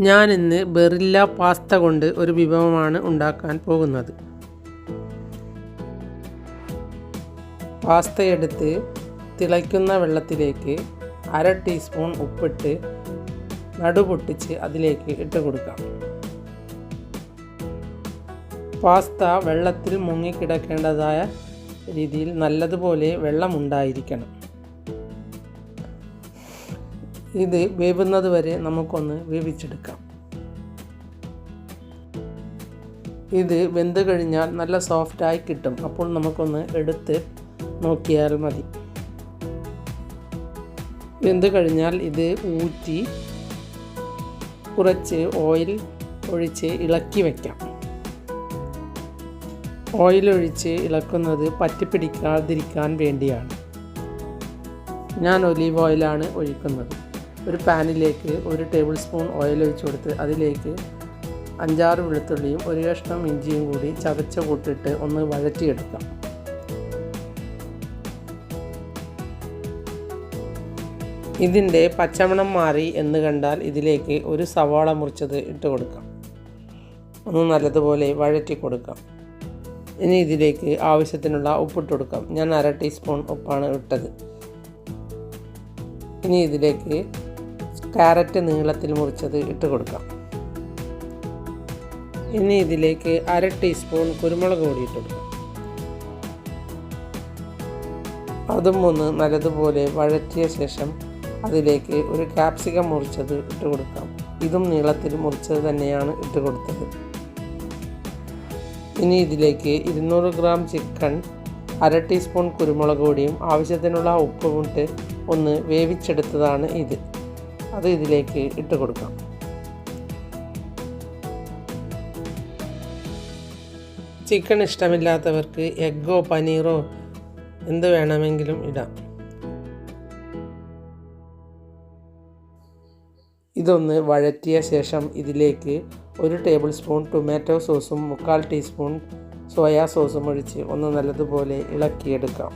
ഞാൻ ഇന്ന് ബെറില്ല പാസ്ത കൊണ്ട് ഒരു വിഭവമാണ് ഉണ്ടാക്കാൻ പോകുന്നത്. പാസ്ത എടുത്ത് തിളയ്ക്കുന്ന വെള്ളത്തിലേക്ക് 1/2 ടീസ്പൂൺ ഉപ്പിട്ട് നടുപൊട്ടിച്ച് അതിലേക്ക് ഇട്ട് കൊടുക്കാം. പാസ്ത വെള്ളത്തിൽ മുങ്ങിക്കിടക്കേണ്ടതായ രീതിയിൽ നല്ലതുപോലെ വെള്ളമുണ്ടായിരിക്കണം. ഇത് വേവുന്നത് വരെ നമുക്കൊന്ന് വേവിച്ചെടുക്കാം. ഇത് വെന്ത് കഴിഞ്ഞാൽ നല്ല സോഫ്റ്റായി കിട്ടും. അപ്പോൾ നമുക്കൊന്ന് എടുത്ത് നോക്കിയാൽ മതി. വെന്ത് കഴിഞ്ഞാൽ ഇത് ഊറ്റി കുറച്ച് ഓയിൽ ഒഴിച്ച് ഇളക്കി വയ്ക്കാം. ഓയിൽ ഒഴിച്ച് ഇളക്കുന്നത് പറ്റിപ്പിടിക്കാതിരിക്കാൻ വേണ്ടിയാണ്. ഞാൻ ഒലീവ് ഓയിലാണ് ഒഴിക്കുന്നത്. ഒരു പാനിലേക്ക് 1 ടേബിൾ സ്പൂൺ ഓയിൽ ഒഴിച്ച് കൊടുത്ത് അതിലേക്ക് 5-6 വെളുത്തുള്ളിയും 1 കഷ്ണം ഇഞ്ചിയും കൂടി ചതച്ച് കൂട്ടിയിട്ട് ഒന്ന് വഴറ്റിയെടുക്കാം. ഇതിൻ്റെ പച്ചമണം മാറി എന്ന് കണ്ടാൽ ഇതിലേക്ക് 1 സവാള മുറിച്ചത് ഇട്ട് കൊടുക്കാം. ഒന്ന് നല്ലതുപോലെ വഴറ്റി കൊടുക്കാം. ഇനി ഇതിലേക്ക് ആവശ്യത്തിനുള്ള ഉപ്പിട്ട് കൊടുക്കാം. ഞാൻ 1/2 ടീസ്പൂൺ ഉപ്പാണ് ഇട്ടത്. ഇനി ഇതിലേക്ക് ക്യാരറ്റ് നീളത്തിൽ മുറിച്ചത് ഇട്ട് കൊടുക്കാം. ഇനി ഇതിലേക്ക് 1/2 ടീസ്പൂൺ കുരുമുളക് പൊടി ഇട്ട് കൊടുക്കാം. അതും ഒന്ന് നല്ലതുപോലെ വഴറ്റിയ ശേഷം അതിലേക്ക് 1 ക്യാപ്സിക്കം മുറിച്ചത് ഇട്ട് കൊടുക്കാം. ഇതും നീളത്തിൽ മുറിച്ചത് തന്നെയാണ് ഇട്ട് കൊടുത്തത്. ഇനി ഇതിലേക്ക് 200 ഗ്രാം ചിക്കൻ, 1/2 ടീസ്പൂൺ കുരുമുളക് പൊടിയും ആവശ്യത്തിനുള്ള ഉപ്പും ഇട്ട് ഒന്ന് വേവിച്ചെടുത്തതാണ് ഇത്. അത് ഇതിലേക്ക് ഇട്ട് കൊടുക്കാം. ചിക്കൻ ഇഷ്ടമില്ലാത്തവർക്ക് എഗ്ഗോ പനീറോ എന്ത് വേണമെങ്കിലും ഇടാം. ഇതൊന്ന് വഴറ്റിയ ശേഷം ഇതിലേക്ക് 1 ടേബിൾ സ്പൂൺ ടൊമാറ്റോ സോസും 3/4 ടീസ്പൂൺ സോയാ സോസും ഒഴിച്ച് ഒന്ന് നല്ലതുപോലെ ഇളക്കിയെടുക്കാം.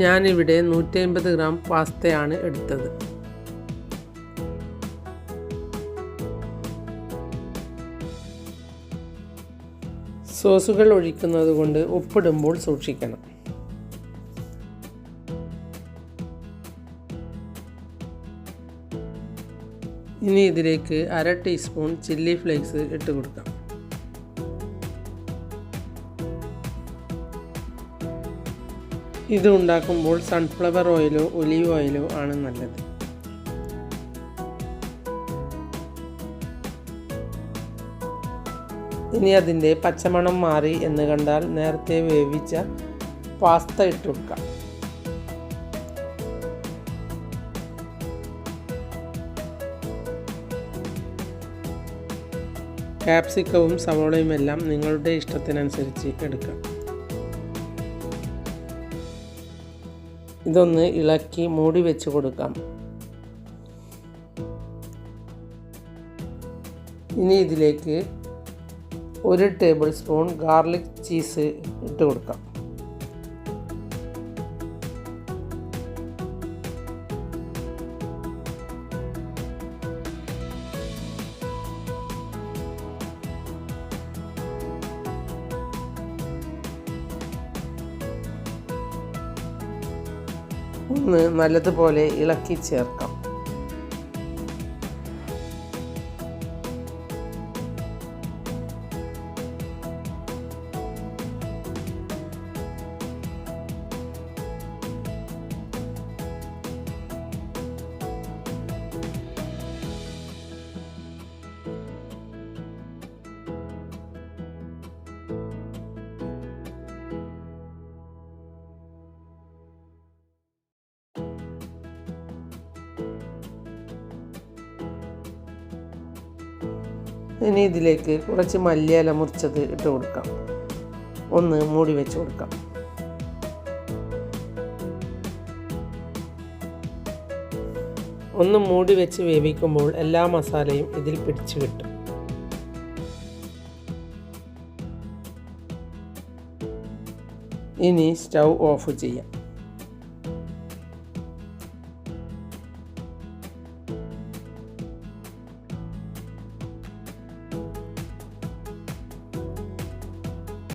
ഞാനിവിടെ 150 ഗ്രാം പാസ്തയാണ് എടുത്തത്. സോസുകൾ ഒഴിക്കുന്നത് കൊണ്ട് ഉപ്പിടുമ്പോൾ സൂക്ഷിക്കണം. ഇനി ഇതിലേക്ക് 1/2 ടീസ്പൂൺ ചില്ലി ഫ്ലേക്സ് ഇട്ട് കൊടുക്കാം. ഇത് ഉണ്ടാക്കുമ്പോൾ സൺഫ്ലവർ ഓയിലോ ഒലീവ് ഓയിലോ ആണ് നല്ലത്. ഇനി അതിൻ്റെ പച്ചമണം മാറി എന്ന് കണ്ടാൽ നേരത്തെ വേവിച്ച പാസ്ത ഇട്ട് കൊടുക്കാം. ക്യാപ്സിക്കവും സവോളയും എല്ലാം നിങ്ങളുടെ ഇഷ്ടത്തിനനുസരിച്ച് എടുക്കാം. ഇതൊന്ന് ഇളക്കി മൂടി വെച്ച് കൊടുക്കാം. ഇനി ഇതിലേക്ക് 1 ടേബിൾ സ്പൂൺ ഗാർലിക് ചീസ് ഇട്ട് കൊടുക്കാം. ഒന്ന് നല്ലതുപോലെ ഇളക്കി ചേർക്കാം. ഇനി ഇതിലേക്ക് കുറച്ച് മല്ലിയില മുറിച്ചത് ഇട്ട് കൊടുക്കാം. ഒന്ന് മൂടി വെച്ച് കൊടുക്കാം. ഒന്ന് മൂടി വെച്ച് വേവിക്കുമ്പോൾ എല്ലാ മസാലയും ഇതിൽ പിടിച്ചു കിട്ടും. ഇനി സ്റ്റൗ ഓഫ് ചെയ്യാം.